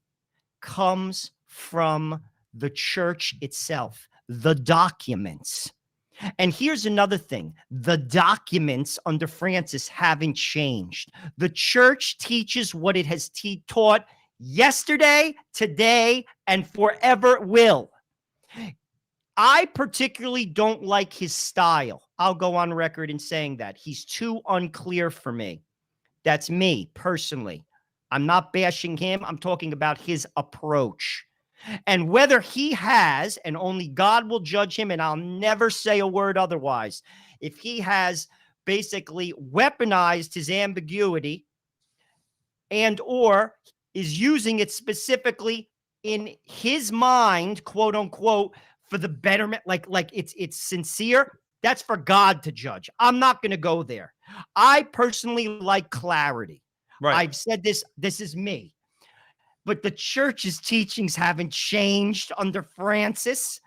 Speaker 2: comes from the church itself, the documents. And here's another thing. The documents under Francis haven't changed. The church teaches what it has taught yesterday, today, and forever will. I particularly don't like his style. I'll go on record in saying that. He's too unclear for me. That's me personally. I'm not bashing him. I'm talking about his approach. And whether he has, and only God will judge him, and I'll never say a word otherwise, if he has basically weaponized his ambiguity and or is using it specifically in his mind, quote unquote, for the betterment, like it's sincere, that's for God to judge. I'm not going to go there. I personally like clarity.
Speaker 1: Right.
Speaker 2: I've said this is me. But the church's teachings haven't changed under Francis.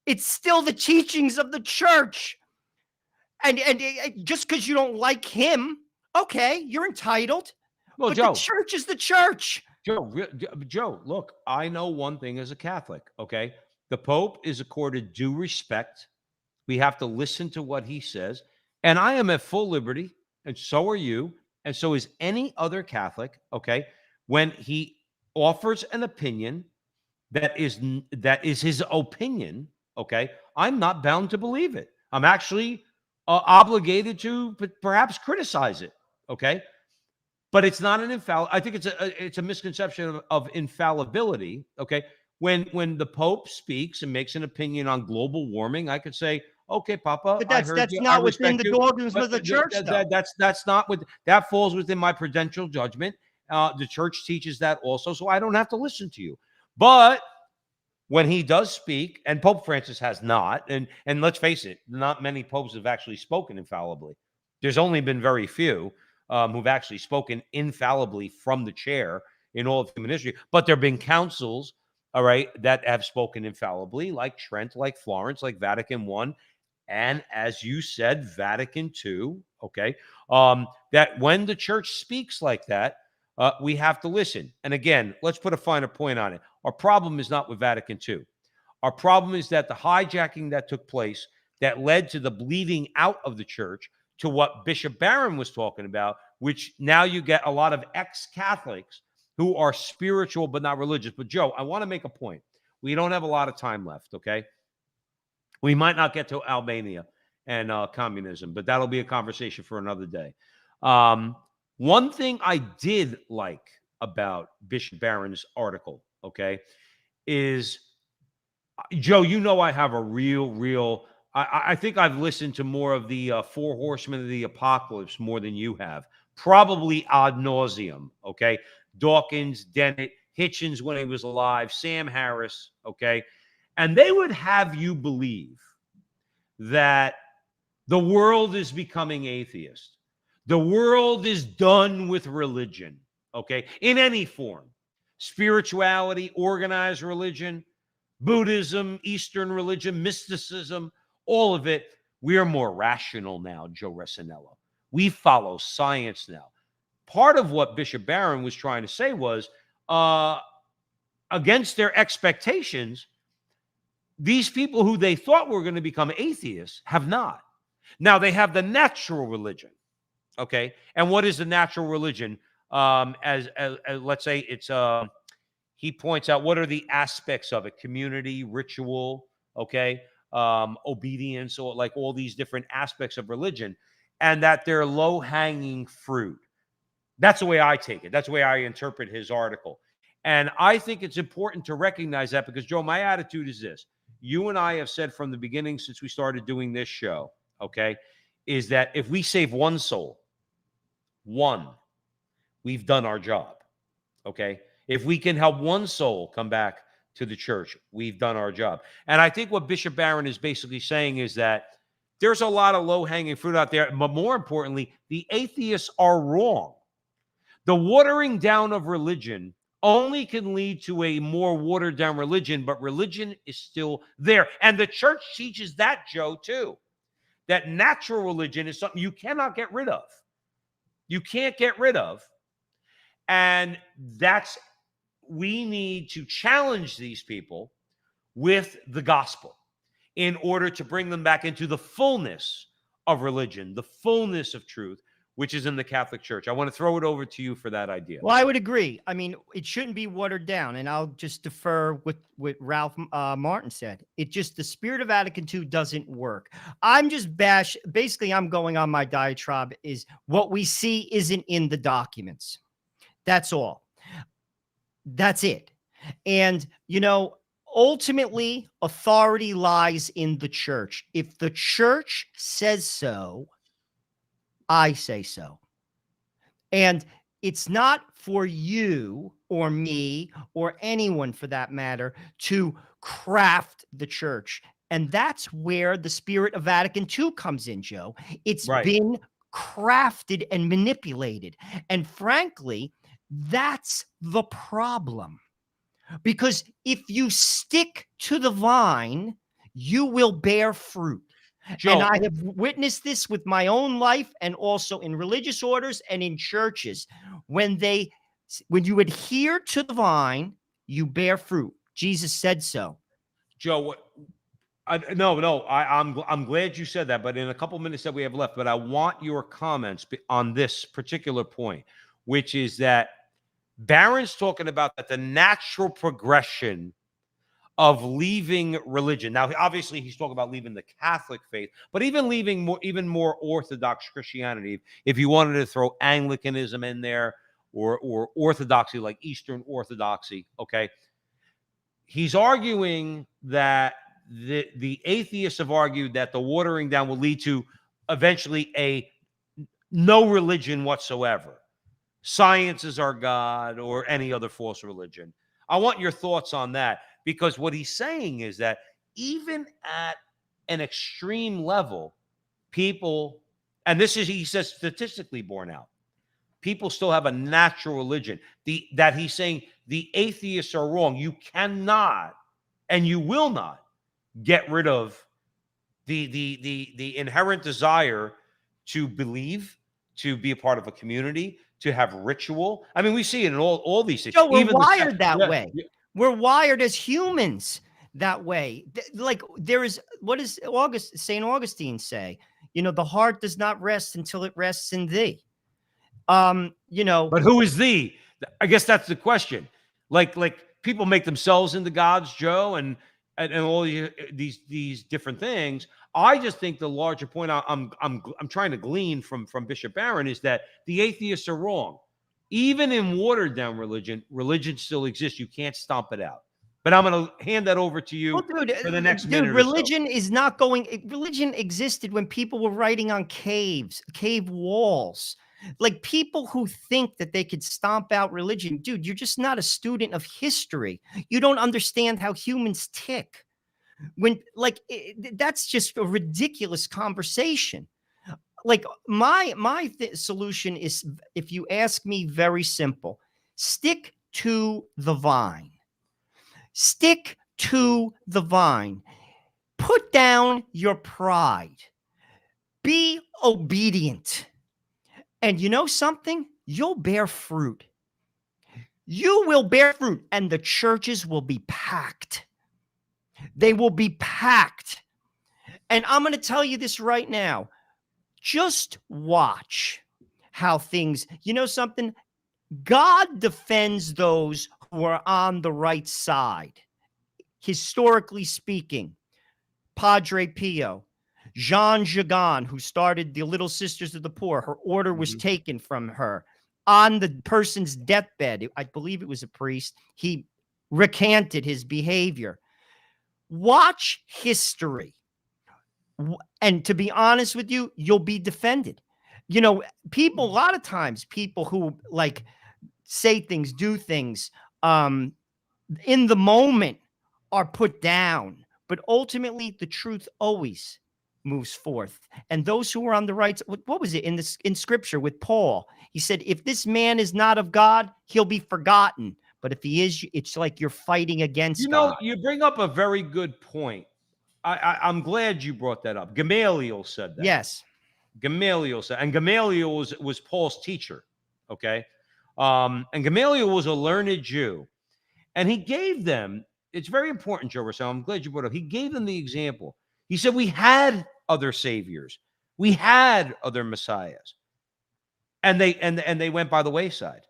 Speaker 2: It's still the teachings of the church. And just because you don't like him, okay, you're entitled.
Speaker 1: Well,
Speaker 2: but
Speaker 1: Joe,
Speaker 2: the church is the church.
Speaker 1: Joe, look, I know one thing as a Catholic, okay? The Pope is accorded due respect. We have to listen to what he says. And I am at full liberty, and so are you, and so is any other Catholic, okay? When he offers an opinion that is his opinion, okay? I'm not bound to believe it. I'm actually obligated to perhaps criticize it, okay? But it's not an I think it's a misconception of infallibility, okay? When the Pope speaks and makes an opinion on global warming, I could say, okay, Papa,
Speaker 2: But
Speaker 1: I heard
Speaker 2: that's
Speaker 1: you. I
Speaker 2: not within
Speaker 1: respect
Speaker 2: the
Speaker 1: you.
Speaker 2: dogmas
Speaker 1: But
Speaker 2: of the church, though.
Speaker 1: that's not with that falls within my prudential judgment. The church teaches that also, so I don't have to listen to you. But when he does speak, and Pope Francis has not, and let's face it, not many popes have actually spoken infallibly. There's only been very few who've actually spoken infallibly from the chair in all of human history. But there have been councils, all right, that have spoken infallibly, like Trent, like Florence, like Vatican I, and as you said, Vatican II. Okay, that when the church speaks like that, we have to listen. And again, let's put a finer point on it. Our problem is not with Vatican II. Our problem is that the hijacking that took place that led to the bleeding out of the church to what Bishop Barron was talking about, which now you get a lot of ex-Catholics who are spiritual but not religious. But Joe, I want to make a point. We don't have a lot of time left, okay? We might not get to Albania and communism, but that'll be a conversation for another day. One thing I did like about Bishop Barron's article, okay, is, Joe, you know I have a real I think I've listened to more of the Four Horsemen of the Apocalypse more than you have, probably ad nauseum, okay? Dawkins, Dennett, Hitchens when he was alive, Sam Harris, okay? And they would have you believe that the world is becoming atheist. The world is done with religion, okay? In any form. Spirituality, organized religion, Buddhism, Eastern religion, mysticism, all of it. We are more rational now, Joe Resinello. We follow science now. Part of what Bishop Barron was trying to say was, against their expectations, these people who they thought were going to become atheists have not. Now, they have the natural religion, okay? And what is the natural religion? As let's say it's, he points out what are the aspects of it: community, ritual, okay, obedience, or like all these different aspects of religion, and that they're low-hanging fruit. That's the way I take it. That's the way I interpret his article. And I think it's important to recognize that because, Joe, my attitude is this. You and I have said from the beginning since we started doing this show, okay, is that if we save one soul, we've done our job, okay? If we can help one soul come back to the church, we've done our job. And I think what Bishop Barron is basically saying is that there's a lot of low-hanging fruit out there, but more importantly, the atheists are wrong. The watering down of religion only can lead to a more watered down religion, but religion is still there. And the church teaches that, Joe, too. That natural religion is something you cannot get rid of. You can't get rid of. And we need to challenge these people with the gospel in order to bring them back into the fullness of religion, the fullness of truth, which is in the Catholic Church. I want to throw it over to you for that idea.
Speaker 2: Well, I would agree. I mean, it shouldn't be watered down. And I'll just defer with what Ralph Martin said. The spirit of Vatican II doesn't work. Basically, I'm going on my diatribe is what we see isn't in the documents. That's all. That's it. And, ultimately, authority lies in the church. If the church says so, I say so. And it's not for you or me or anyone for that matter to craft the church. And that's where the spirit of Vatican II comes in, Joe. It's been crafted and manipulated. And frankly, that's the problem. Because if you stick to the vine, you will bear fruit. Joe, and I have witnessed this with my own life and also in religious orders and in churches. When you adhere to the vine, you bear fruit. Jesus said so.
Speaker 1: Joe, I'm glad you said that, but in a couple minutes that we have left, but I want your comments on this particular point, which is that Barron's talking about that the natural progression of leaving religion. Now, obviously, he's talking about leaving the Catholic faith, but even leaving even more Orthodox Christianity. If you wanted to throw Anglicanism in there or Orthodoxy, like Eastern Orthodoxy, okay? He's arguing that the atheists have argued that the watering down will lead to eventually a no religion whatsoever. Science is our God or any other false religion. I want your thoughts on that. Because what he's saying is that even at an extreme level, people, and this is, he says, statistically borne out, people still have a natural religion. That he's saying the atheists are wrong. You cannot and you will not get rid of the inherent desire to believe, to be a part of a community, to have ritual. I mean, we see it in all these things.
Speaker 2: So we're wired that way. We're wired as humans that way. Like what does St. Augustine say? The heart does not rest until it rests in thee.
Speaker 1: But who is thee? I guess that's the question. Like people make themselves into gods, Joe, and all these different things. I just think the larger point I'm trying to glean from Bishop Barron is that the atheists are wrong. Even in watered down religion still exists. You can't stomp it out. But I'm going to hand that over to you for the next minute or so.
Speaker 2: Religion is not going. Religion existed when people were writing on cave walls. Like, people who think that they could stomp out religion, dude, you're just not a student of history. You don't understand how humans tick. That's just a ridiculous conversation. Like, my solution is, if you ask me, very simple: stick to the vine. Stick to the vine. Put down your pride. Be obedient. And you know something? You'll bear fruit. You will bear fruit, and the churches will be packed. They will be packed. And I'm going to tell you this right now. Just watch how things, you know something? God defends those who are on the right side. Historically speaking, Padre Pio, Jean Jagan, who started the Little Sisters of the Poor, her order was taken from her. On the person's deathbed, I believe it was a priest, he recanted his behavior. Watch history. And to be honest with you, you'll be defended. People, a lot of times, people who say things, do things in the moment are put down. But ultimately, the truth always moves forth. And those who are on the right, what was it in scripture with Paul? He said, if this man is not of God, he'll be forgotten. But if he is, it's like you're fighting against God.
Speaker 1: You bring up a very good point. I'm glad you brought that up. Gamaliel said that.
Speaker 2: Yes.
Speaker 1: Gamaliel said, and Gamaliel was Paul's teacher. Okay. And Gamaliel was a learned Jew. And he gave them, it's very important, Joe Russell, I'm glad you brought it up. He gave them the example. He said, we had other saviors. We had other messiahs. And they went by the wayside.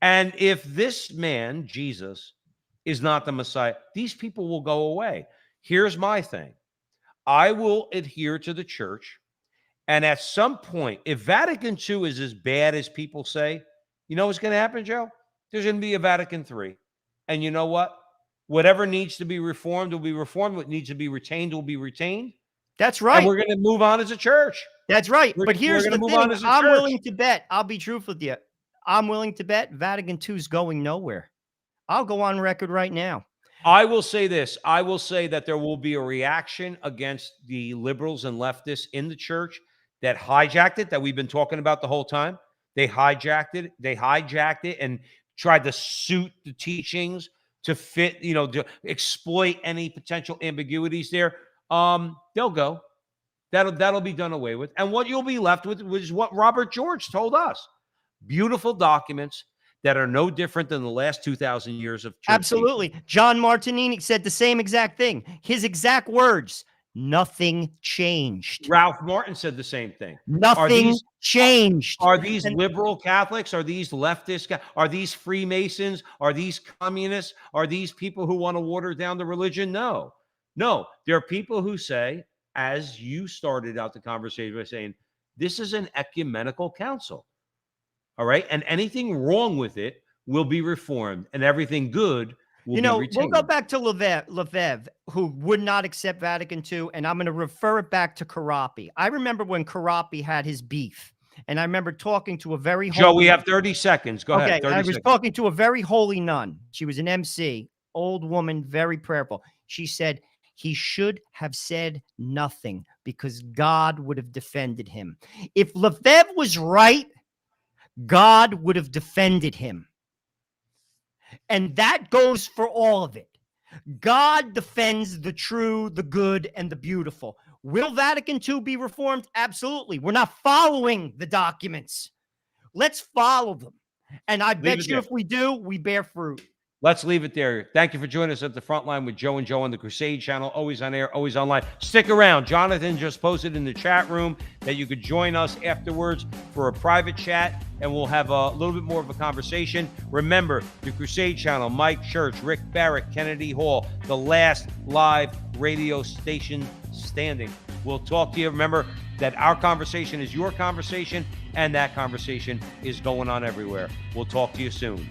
Speaker 1: And if this man, Jesus, is not the Messiah, these people will go away. Here's my thing. I will adhere to the church. And at some point, if Vatican II is as bad as people say, you know what's going to happen, Joe? There's going to be a Vatican III. And you know what? Whatever needs to be reformed will be reformed. What needs to be retained will be retained.
Speaker 2: That's right.
Speaker 1: And we're going to move on as a church.
Speaker 2: That's right. But here's the thing. I'm willing to bet. I'll be truthful with you. I'm willing to bet Vatican II is going nowhere. I'll go on record right now.
Speaker 1: I will say this. I will say that there will be a reaction against the liberals and leftists in the church that hijacked it, that we've been talking about the whole time. They hijacked it and tried to suit the teachings to fit, to exploit any potential ambiguities there. They'll go. That'll be done away with. And what you'll be left with is what Robert George told us. Beautiful documents that are no different than the last 2,000 years of church.
Speaker 2: Absolutely. Teaching. John Martinini said the same exact thing. His exact words, nothing changed.
Speaker 1: Ralph Martin said the same thing.
Speaker 2: Nothing changed.
Speaker 1: Are these liberal Catholics? Are these leftists? Are these Freemasons? Are these communists? Are these people who want to water down the religion? No. There are people who say, as you started out the conversation by saying, this is an ecumenical council. All right. And anything wrong with it will be reformed, and everything good will be retained.
Speaker 2: We'll go back to Lefebvre, who would not accept Vatican II. And I'm going to refer it back to Carapi. I remember when Carapi had his beef, and I remember talking to a very holy...
Speaker 1: Joe, we have 30 seconds. Go ahead.
Speaker 2: I was talking to a very holy nun. She was an MC, old woman, very prayerful. She said he should have said nothing because God would have defended him. If Lefebvre was right, God would have defended him. And that goes for all of it. God defends the true, the good, and the beautiful. Will Vatican II be reformed? Absolutely. We're not following the documents. Let's follow them. And I bet you if we do, we bear fruit.
Speaker 1: Let's leave it there. Thank you for joining us at the Frontline with Joe and Joe on the Crusade channel. Always on air, always online. Stick around. Jonathan just posted in the chat room that you could join us afterwards for a private chat, and we'll have a little bit more of a conversation. Remember, the Crusade channel, Mike Church, Rick Barrett, Kennedy Hall, the last live radio station standing. We'll talk to you. Remember that our conversation is your conversation, and that conversation is going on everywhere. We'll talk to you soon.